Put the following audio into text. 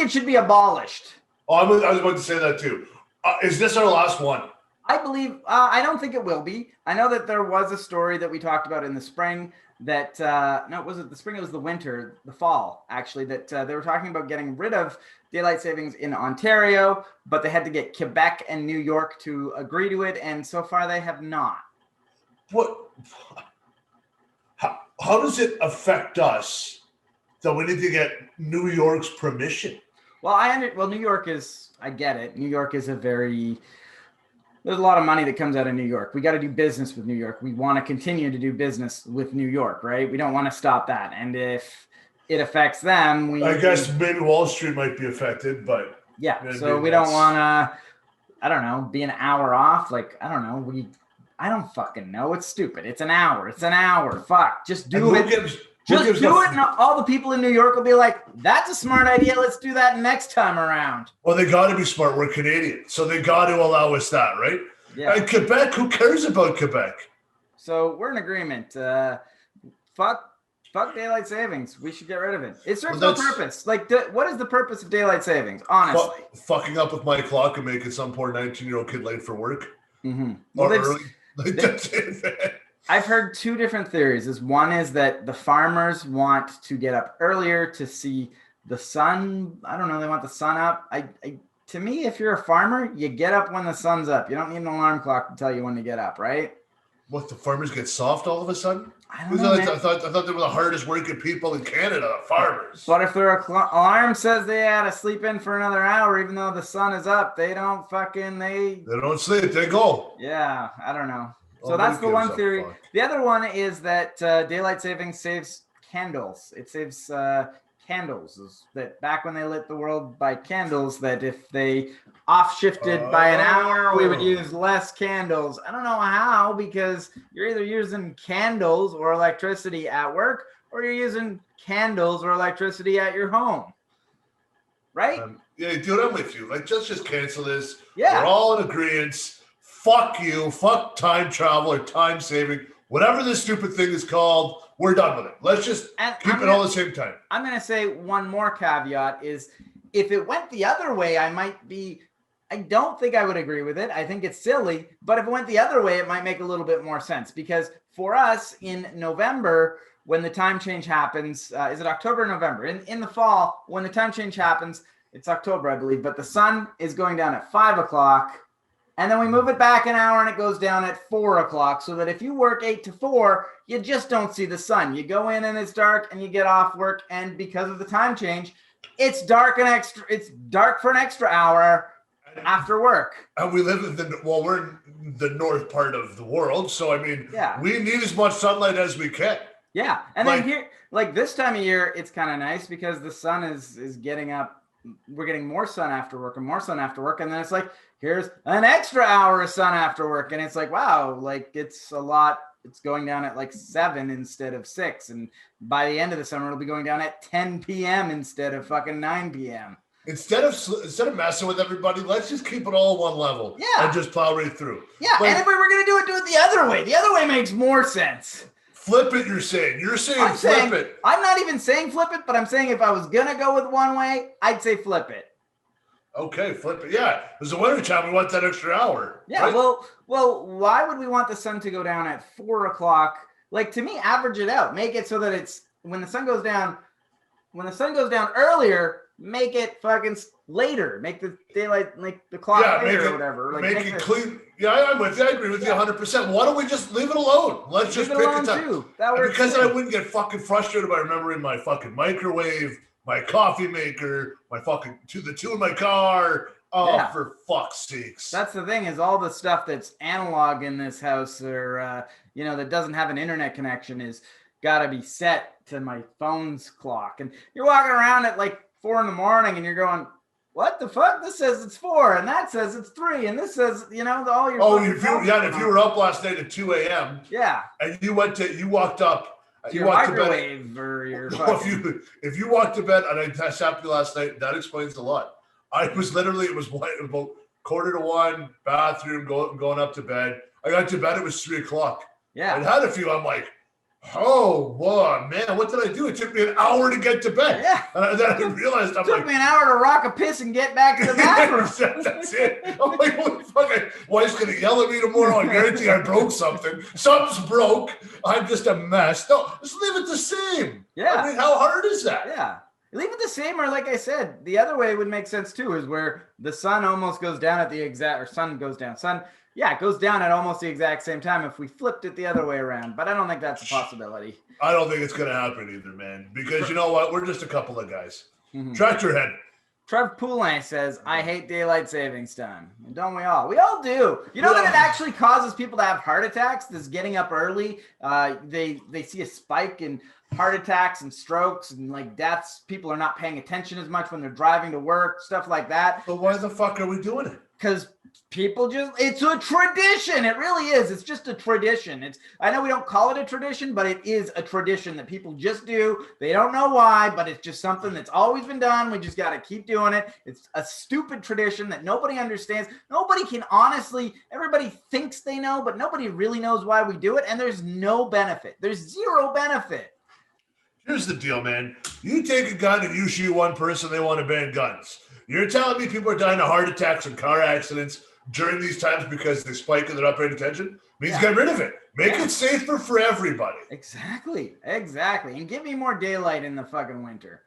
it should be abolished. Oh, I was about to say that too. Is this our last one? I believe, I don't think it will be. I know that there was a story that we talked about in the spring that, no, was it the spring? It was the winter, the fall, actually, that they were talking about getting rid of daylight savings in Ontario, but they had to get Quebec and New York to agree to it, and so far they have not. What? How does it affect us that we need to get New York's permission? Well, New York is, I get it. New York is there's a lot of money that comes out of New York. We got to do business with New York. We want to continue to do business with New York, right? We don't want to stop that. And if it affects them, I guess maybe Wall Street might be affected, but yeah. So we don't want to, I don't know, be an hour off. Like, I don't know. I don't fucking know. It's stupid. It's an hour. Fuck. Just do it. Just do it, and all the people in New York will be like, that's a smart idea. Let's do that next time around. Well, they got to be smart. We're Canadian, so they got to allow us that, right? Yeah. And Quebec, who cares about Quebec? So we're in agreement. Fuck daylight savings. We should get rid of it. It serves no purpose. Like, what is the purpose of daylight savings, honestly? Fucking up with my clock and making some poor 19-year-old kid late for work. Mm-hmm. Or early. That's it. I've heard two different theories. One is that the farmers want to get up earlier to see the sun. I don't know. They want the sun up. To me, if you're a farmer, you get up when the sun's up. You don't need an alarm clock to tell you when to get up, right? What, the farmers get soft all of a sudden? I don't know, I thought they were the hardest working people in Canada, the farmers. But if their alarm says they had to sleep in for another hour, even though the sun is up, they don't they don't sleep. They go. Yeah, I don't know. So that's the one theory. The other one is that daylight savings saves candles. It saves candles. That back when they lit the world by candles, that if they off-shifted by an hour, we would use less candles. I don't know how, because you're either using candles or electricity at work, or you're using candles or electricity at your home. Right? Yeah, dude, I'm with you. Like, just cancel this. Yeah. We're all in agreement. Fuck you, fuck time travel or time saving, whatever this stupid thing is called, we're done with it. Let's just keep it all at the same time. I'm going to say one more caveat is if it went the other way, I don't think I would agree with it. I think it's silly, but if it went the other way, it might make a little bit more sense, because for us in November, when the time change happens, is it October or November? In the fall, when the time change happens, it's October, I believe, but the sun is going down at 5 o'clock. And then we move it back an hour and it goes down at 4 o'clock, so that if you work 8 to 4, you just don't see the sun. You go in and it's dark and you get off work. And because of the time change, it's dark for an extra hour after work. And we live in we're in the north part of the world. So, I mean, we need as much sunlight as we can. Yeah. And then here, like this time of year, it's kind of nice because the sun is getting up. We're getting more sun after work and more sun after work. And then it's like, here's an extra hour of sun after work. And it's like, wow, like it's a lot. It's going down at like 7 instead of 6. And by the end of the summer, it'll be going down at 10 p.m. instead of fucking 9 p.m. Instead of messing with everybody, let's just keep it all one level. Yeah. And just plow right through. Yeah. And if we were going to do it the other way. The other way makes more sense. Flip it, you're saying. Flip it. I'm not even saying flip it, but I'm saying if I was going to go with one way, I'd say flip it. Okay, flip it. Yeah, it's the winter time. We want that extra hour. Yeah, right? well, why would we want the sun to go down at 4 o'clock? Like, to me, average it out. Make it so that it's when the sun goes down earlier, make it fucking later. Make the daylight, like the clock later or whatever. Like, make it clean. Yeah, I'm with you. I agree with you 100%. Why don't we just leave it alone? Let's just pick a time. That works because I wouldn't get fucking frustrated by remembering my fucking microwave, my coffee maker, my fucking the two in my car. Oh, yeah. For fuck's sakes. That's the thing, is all the stuff that's analog in this house, or that doesn't have an internet connection, is got to be set to my phone's clock. And you're walking around at like 4 a.m. and you're going, what the fuck? This says it's 4, and that says it's 3, and this says, all your. Oh, if you were up last night at 2 a.m. Yeah. And you walked up. You walked to bed. Or your if you walked to bed, and I happened last night, that explains a lot. It was about 1:15, bathroom, going up to bed. I got to bed, it was 3 o'clock. Yeah. I had a few, I'm like, Oh, boy, man, what did I do? It took me an hour to get to bed. Yeah. And then I realized, I'm It took like, me an hour to rock a piss and get back to the bathroom. that's it. I'm like, holy fuck, my wife's going to yell at me tomorrow. I guarantee I broke something. Something's broke. I'm just a mess. No, just leave it the same. Yeah. I mean, how hard is that? Yeah. Leave it the same, or like I said, the other way would make sense too, is where the sun almost goes down at the exact, or sun goes down. It goes down at almost the exact same time if we flipped it the other way around. But I don't think that's a possibility. I don't think it's going to happen either, man. Because you know what? We're just a couple of guys. Mm-hmm. Track your head. Trev Poulin says, I hate daylight savings time. Don't we all? We all do. You know that it actually causes people to have heart attacks, this getting up early. They see a spike in heart attacks and strokes and like deaths. People are not paying attention as much when they're driving to work, stuff like that. But why the fuck are we doing it? Because people it's a tradition. It really is. It's just a tradition. I know we don't call it a tradition, but it is a tradition that people just do. They don't know why, but it's just something that's always been done. We just got to keep doing it. It's a stupid tradition that nobody understands. Nobody can honestly, everybody thinks they know, but nobody really knows why we do it. And there's no benefit. There's zero benefit. Here's the deal, man. You take a gun and you shoot one person, they want to ban guns. You're telling me people are dying of heart attacks and car accidents during these times because they spike and they're not paying attention? Means get rid of it. Make it safer for everybody. Exactly. And give me more daylight in the fucking winter.